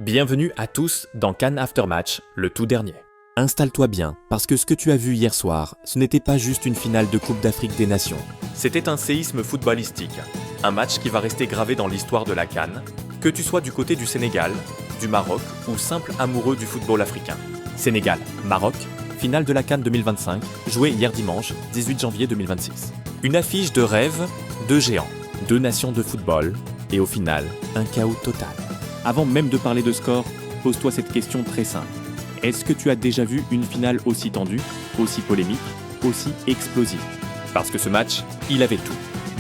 Bienvenue à tous dans Cannes Aftermatch, le tout dernier. Installe-toi bien, parce que ce que tu as vu hier soir, ce n'était pas juste une finale de Coupe d'Afrique des Nations. C'était un séisme footballistique, un match qui va rester gravé dans l'histoire de la Cannes, que tu sois du côté du Sénégal, du Maroc ou simple amoureux du football africain. Sénégal-Maroc, finale de la Cannes 2025, jouée hier dimanche, 18 janvier 2026. Une affiche de rêve, de géants, deux nations de football, et au final, un chaos total. Avant même de parler de score, pose-toi cette question très simple. Est-ce que tu as déjà vu une finale aussi tendue, aussi polémique, aussi explosive? Parce que ce match, il avait tout.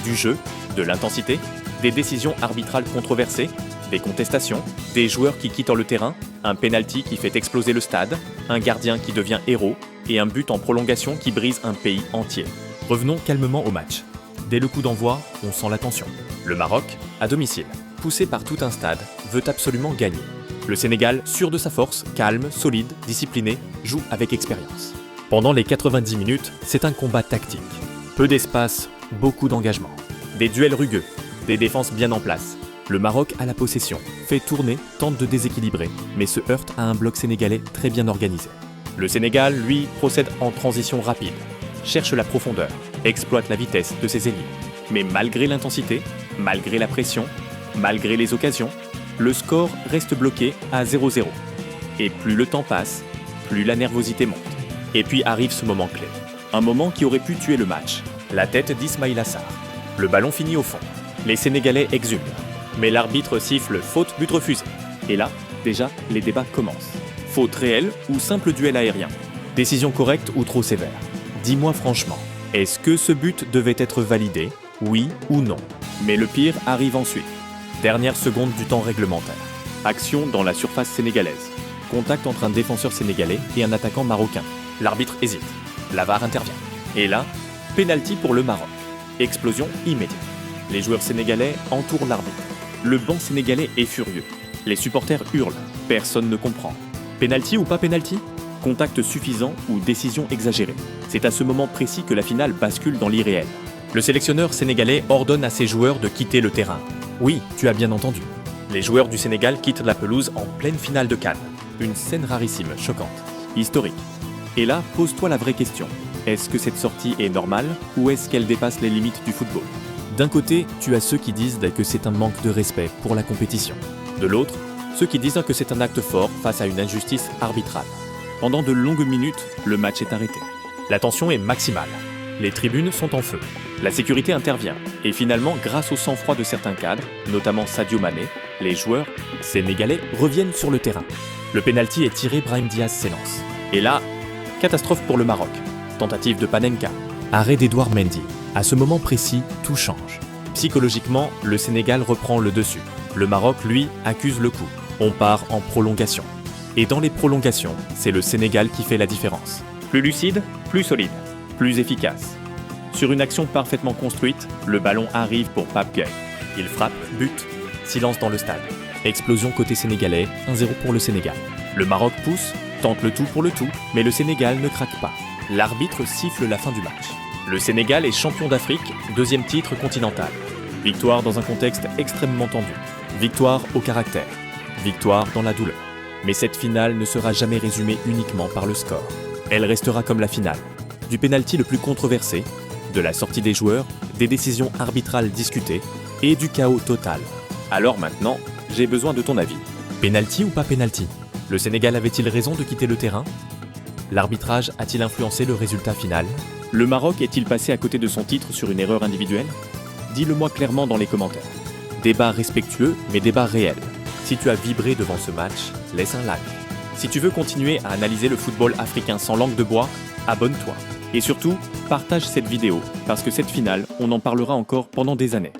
Du jeu, de l'intensité, des décisions arbitrales controversées, des contestations, des joueurs qui quittent le terrain, un penalty qui fait exploser le stade, un gardien qui devient héros et un but en prolongation qui brise un pays entier. Revenons calmement au match. Dès le coup d'envoi, on sent la tension. Le Maroc, à domicile, poussé par tout un stade, veut absolument gagner. Le Sénégal, sûr de sa force, calme, solide, discipliné, joue avec expérience. Pendant les 90 minutes, c'est un combat tactique. Peu d'espace, beaucoup d'engagement. Des duels rugueux, des défenses bien en place. Le Maroc a la possession, fait tourner, tente de déséquilibrer, mais se heurte à un bloc sénégalais très bien organisé. Le Sénégal, lui, procède en transition rapide, cherche la profondeur, exploite la vitesse de ses ailiers. Mais malgré l'intensité, malgré la pression, malgré les occasions, le score reste bloqué à 0-0. Et plus le temps passe, plus la nervosité monte. Et puis arrive ce moment clé. Un moment qui aurait pu tuer le match. La tête d'Ismaïla Sarr. Le ballon finit au fond. Les Sénégalais exultent. Mais l'arbitre siffle faute, but refusé. Et là, déjà, les débats commencent. Faute réelle ou simple duel aérien? Décision correcte ou trop sévère? Dis-moi franchement, est-ce que ce but devait être validé? Oui ou non? Mais le pire arrive ensuite. Dernière seconde du temps réglementaire. Action dans la surface sénégalaise. Contact entre un défenseur sénégalais et un attaquant marocain. L'arbitre hésite. La VAR intervient. Et là, pénalty pour le Maroc. Explosion immédiate. Les joueurs sénégalais entourent l'arbitre. Le banc sénégalais est furieux. Les supporters hurlent. Personne ne comprend. Pénalty ou pas pénalty? Contact suffisant ou décision exagérée? C'est à ce moment précis que la finale bascule dans l'irréel. Le sélectionneur sénégalais ordonne à ses joueurs de quitter le terrain. Oui, tu as bien entendu. Les joueurs du Sénégal quittent la pelouse en pleine finale de Cannes. Une scène rarissime, choquante, historique. Et là, pose-toi la vraie question. Est-ce que cette sortie est normale ou est-ce qu'elle dépasse les limites du football? D'un côté, tu as ceux qui disent que c'est un manque de respect pour la compétition. De l'autre, ceux qui disent que c'est un acte fort face à une injustice arbitrale. Pendant de longues minutes, le match est arrêté. La tension est maximale. Les tribunes sont en feu. La sécurité intervient. Et finalement, grâce au sang-froid de certains cadres, notamment Sadio Mané, les joueurs sénégalais reviennent sur le terrain. Le pénalty est tiré, Brahim Diaz s'élance. Et là, catastrophe pour le Maroc. Tentative de Panenka. Arrêt d'Edouard Mendy. À ce moment précis, tout change. Psychologiquement, le Sénégal reprend le dessus. Le Maroc, lui, accuse le coup. On part en prolongation. Et dans les prolongations, c'est le Sénégal qui fait la différence. Plus lucide, plus solide, plus efficace. Sur une action parfaitement construite, le ballon arrive pour Pape Gueye. Il frappe, but, silence dans le stade. Explosion côté sénégalais, 1-0 pour le Sénégal. Le Maroc pousse, tente le tout pour le tout, mais le Sénégal ne craque pas. L'arbitre siffle la fin du match. Le Sénégal est champion d'Afrique, deuxième titre continental. Victoire dans un contexte extrêmement tendu. Victoire au caractère. Victoire dans la douleur. Mais cette finale ne sera jamais résumée uniquement par le score. Elle restera comme la finale. Du pénalty le plus controversé, de la sortie des joueurs, des décisions arbitrales discutées et du chaos total. Alors maintenant, j'ai besoin de ton avis. Pénalty ou pas pénalty? Le Sénégal avait-il raison de quitter le terrain? L'arbitrage a-t-il influencé le résultat final? Le Maroc est-il passé à côté de son titre sur une erreur individuelle? Dis-le-moi clairement dans les commentaires. Débat respectueux, mais débat réel. Si tu as vibré devant ce match, laisse un like. Si tu veux continuer à analyser le football africain sans langue de bois, abonne-toi. Et surtout, partage cette vidéo, parce que cette finale, on en parlera encore pendant des années.